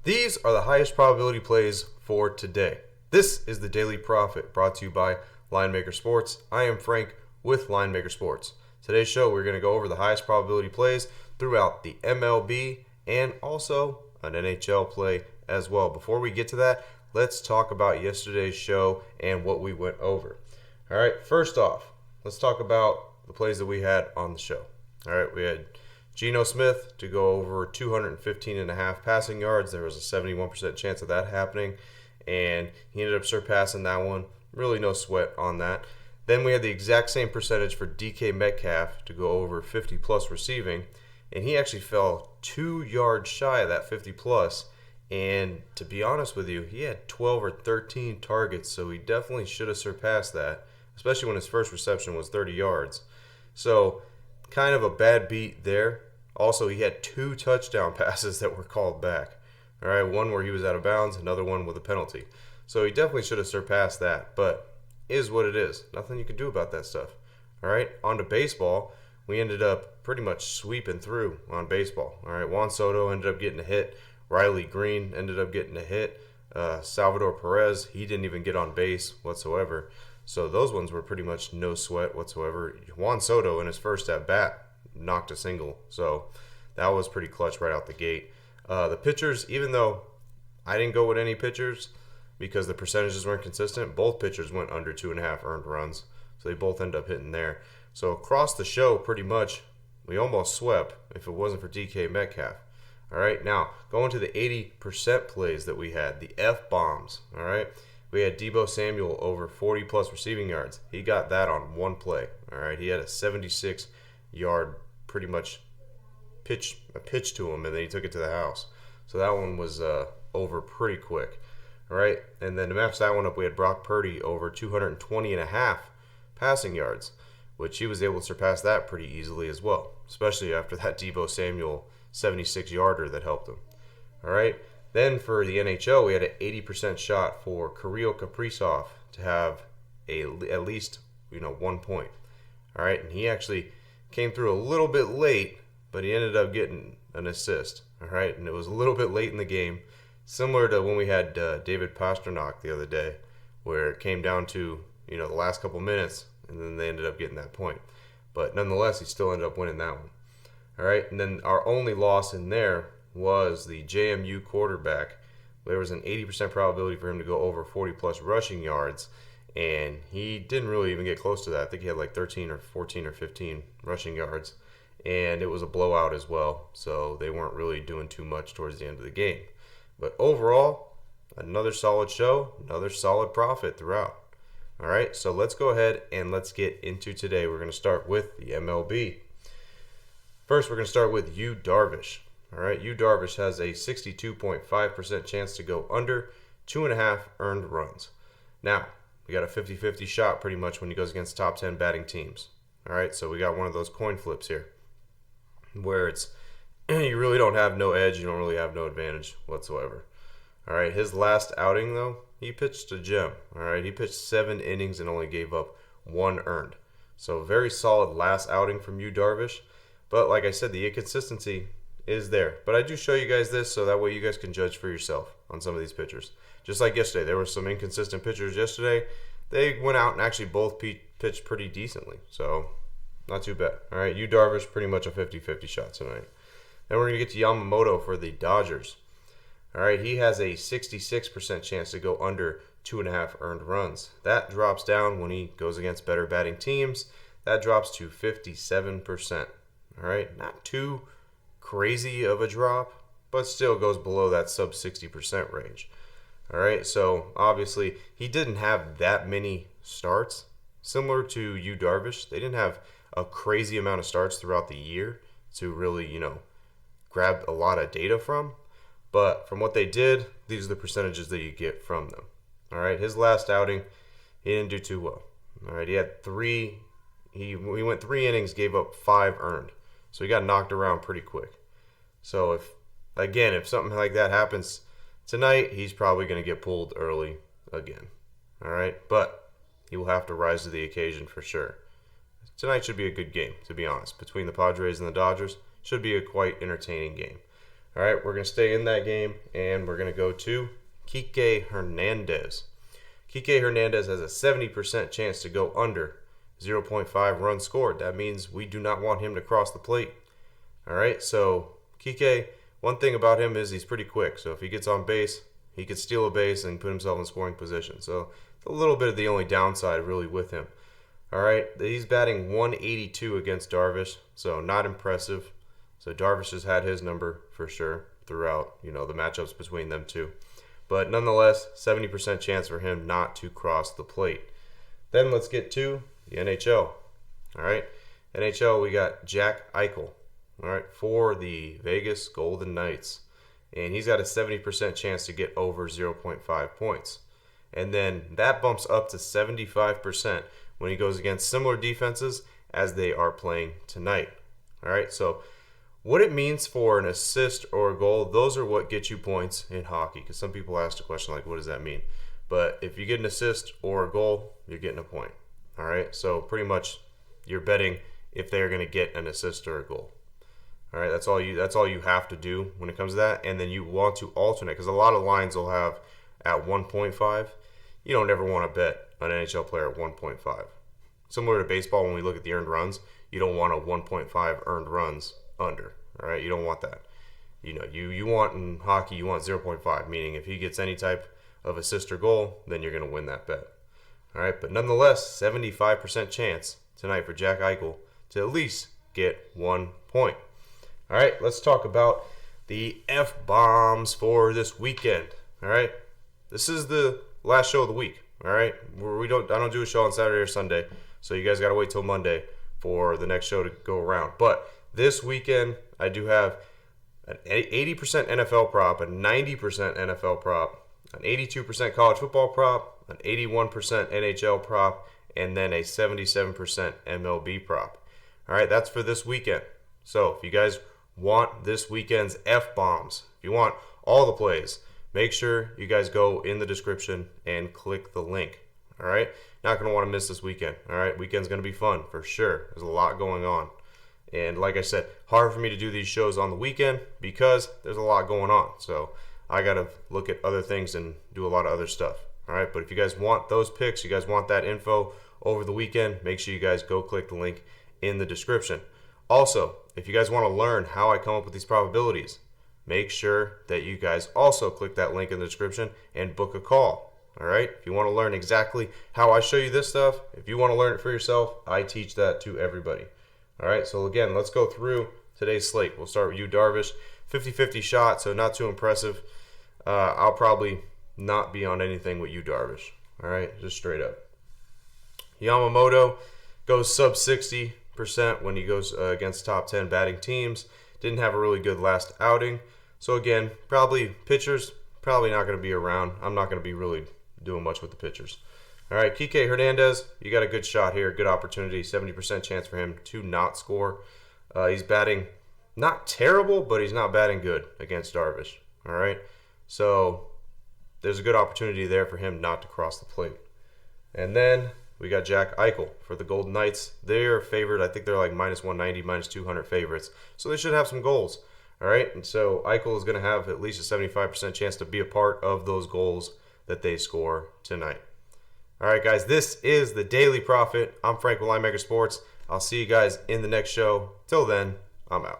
These are the highest probability plays for today. This is the Daily Profit brought to you by Linemaker Sports. I am Frank with Linemaker Sports. Today's show, we're going to go over the highest probability plays throughout the MLB and also an NHL play as well. Before we get to that, let's talk about yesterday's show and what we went over. All right, first off, let's talk about the plays that we had on the show. All right, we had Geno Smith to go over 215.5 passing yards. There was a 71% chance of that happening, and he ended up surpassing that one. Really no sweat on that. Then we had the exact same percentage for DK Metcalf to go over 50-plus receiving, and he actually fell 2 yards shy of that 50-plus. And to be honest with you, he had 12 or 13 targets, so he definitely should have surpassed that, especially when his first reception was 30 yards. So kind of a bad beat there. Also, he had 2 touchdown passes that were called back. All right, one where he was out of bounds, another one with a penalty. So he definitely should have surpassed that, but is what it is. Nothing you can do about that stuff. All right, on to baseball. We ended up pretty much sweeping through on baseball. All right, Juan Soto ended up getting a hit. Riley Green ended up getting a hit. Salvador Perez, he didn't even get on base whatsoever. So those ones were pretty much no sweat whatsoever. Juan Soto in his first at bat knocked a single, so that was pretty clutch right out the gate. The pitchers, even though I didn't go with any pitchers because the percentages weren't consistent, both pitchers went under 2.5 earned runs, so they both end up hitting there. So across the show, pretty much, we almost swept if it wasn't for DK Metcalf. All right, now going to the 80% plays that we had, the F-bombs, all right? We had Deebo Samuel over 40-plus receiving yards. He got that on one play, all right? He had a 76-yard pretty much pitch to him, and then he took it to the house. So that one was over pretty quick, all right? And then to match that one up, we had Brock Purdy over 220.5 passing yards, which he was able to surpass that pretty easily as well, especially after that Deebo Samuel 76-yarder that helped him. All right. Then for the NHL, we had an 80% shot for Kirill Kaprizov to have at least 1 point. All right, and he actually came through a little bit late, but he ended up getting an assist. All right, and it was a little bit late in the game, similar to when we had David Pastrnak the other day, where it came down to the last couple minutes, and then they ended up getting that point. But nonetheless, he still ended up winning that one. All right, and then our only loss in there was the JMU quarterback. There was an 80% probability for him to go over 40-plus rushing yards, and he didn't really even get close to that. I think he had like 13 or 14 or 15 rushing yards, and it was a blowout as well, so they weren't really doing too much towards the end of the game. But overall, another solid show, another solid profit throughout. All right, so let's go ahead and let's get into today. We're going to start with the MLB. First, we're going to start with Yu Darvish. All right, Yu Darvish has a 62.5% chance to go under 2.5 earned runs. Now, we got a 50-50 shot pretty much when he goes against top 10 batting teams. All right, so we got one of those coin flips here where it's you really don't have no edge, you don't really have no advantage whatsoever. All right, his last outing, though, he pitched a gem. All right, he pitched 7 innings and only gave up 1 earned. So very solid last outing from Yu Darvish. But like I said, the inconsistency is there. But I do show you guys this so that way you guys can judge for yourself on some of these pitchers. Just like yesterday, there were some inconsistent pitchers yesterday. They went out and actually both pitched pretty decently. So not too bad. All right, Yu Darvish, pretty much a 50-50 shot tonight. Then we're going to get to Yamamoto for the Dodgers. All right, he has a 66% chance to go under 2.5 earned runs. That drops down when he goes against better batting teams. That drops to 57%. All right, not too crazy of a drop, but still goes below that sub 60% range. All right, so obviously he didn't have that many starts. Similar to Yu Darvish, they didn't have a crazy amount of starts throughout the year to really, grab a lot of data from. But from what they did, these are the percentages that you get from them. All right, his last outing, he didn't do too well. All right, he had 3, he went 3 innings, gave up 5 earned. So he got knocked around pretty quick. So if something like that happens tonight, he's probably going to get pulled early again. All right, but he will have to rise to the occasion for sure. Tonight should be a good game, to be honest. Between the Padres and the Dodgers, should be a quite entertaining game. All right, we're going to stay in that game, and we're going to go to Kike Hernandez. Kike Hernandez has a 70% chance to go under 0.5 runs scored. That means we do not want him to cross the plate. All right, so Kike, one thing about him is he's pretty quick. So if he gets on base, he could steal a base and put himself in scoring position. So it's a little bit of the only downside really with him. All right, he's batting 182 against Darvish, so not impressive. So Darvish has had his number for sure throughout, the matchups between them two. But nonetheless, 70% chance for him not to cross the plate. Then let's get to the NHL. All right, NHL, we got Jack Eichel, all right, for the Vegas Golden Knights. And he's got a 70% chance to get over 0.5 points. And then that bumps up to 75% when he goes against similar defenses as they are playing tonight. All right, so what it means for an assist or a goal, those are what get you points in hockey. Because some people ask the question like, what does that mean? But if you get an assist or a goal, you're getting a point. All right, so pretty much you're betting if they're going to get an assist or a goal. All right, that's all you have to do when it comes to that. And then you want to alternate, because a lot of lines will have at 1.5. You don't ever want to bet an NHL player at 1.5. Similar to baseball, when we look at the earned runs, you don't want a 1.5 earned runs under. All right, you don't want that. You want in hockey, you want 0.5, meaning if he gets any type of assist or goal, then you're going to win that bet. All right, but nonetheless, 75% chance tonight for Jack Eichel to at least get 1 point. All right, let's talk about the F-bombs for this weekend. All right, this is the last show of the week. All right, I don't do a show on Saturday or Sunday, so you guys got to wait till Monday for the next show to go around. But this weekend, I do have an 80% NFL prop, a 90% NFL prop, an 82% college football prop, an 81% NHL prop, and then a 77% MLB prop. All right, that's for this weekend. So if you guys want this weekend's F-bombs, if you want all the plays, make sure you guys go in the description and click the link. All right, not going to want to miss this weekend. All right, weekend's going to be fun for sure. There's a lot going on. And like I said, hard for me to do these shows on the weekend because there's a lot going on. So I got to look at other things and do a lot of other stuff. All right, but if you guys want those picks, you guys want that info over the weekend, make sure you guys go click the link in the description. Also, if you guys want to learn how I come up with these probabilities, make sure that you guys also click that link in the description and book a call. All right, if you want to learn exactly how I show you this stuff, if you want to learn it for yourself, I teach that to everybody. All right, so again, let's go through today's slate. We'll start with you, Darvish. 50-50 shot, so not too impressive. I'll probably not be on anything with you, Darvish. All right, just straight up. Yamamoto goes sub 60% when he goes against top 10 batting teams. Didn't have a really good last outing. So again, probably pitchers, probably not going to be around. I'm not going to be really doing much with the pitchers. All right, Kike Hernandez, you got a good shot here, good opportunity, 70% chance for him to not score. He's batting not terrible, but he's not batting good against Darvish. All right, so there's a good opportunity there for him not to cross the plate. And then we got Jack Eichel for the Golden Knights. They're favored. I think they're like minus 190, minus 200 favorites. So they should have some goals. All right, and so Eichel is going to have at least a 75% chance to be a part of those goals that they score tonight. All right, guys, this is the Daily Profit. I'm Frank with Linemaker Sports. I'll see you guys in the next show. Till then, I'm out.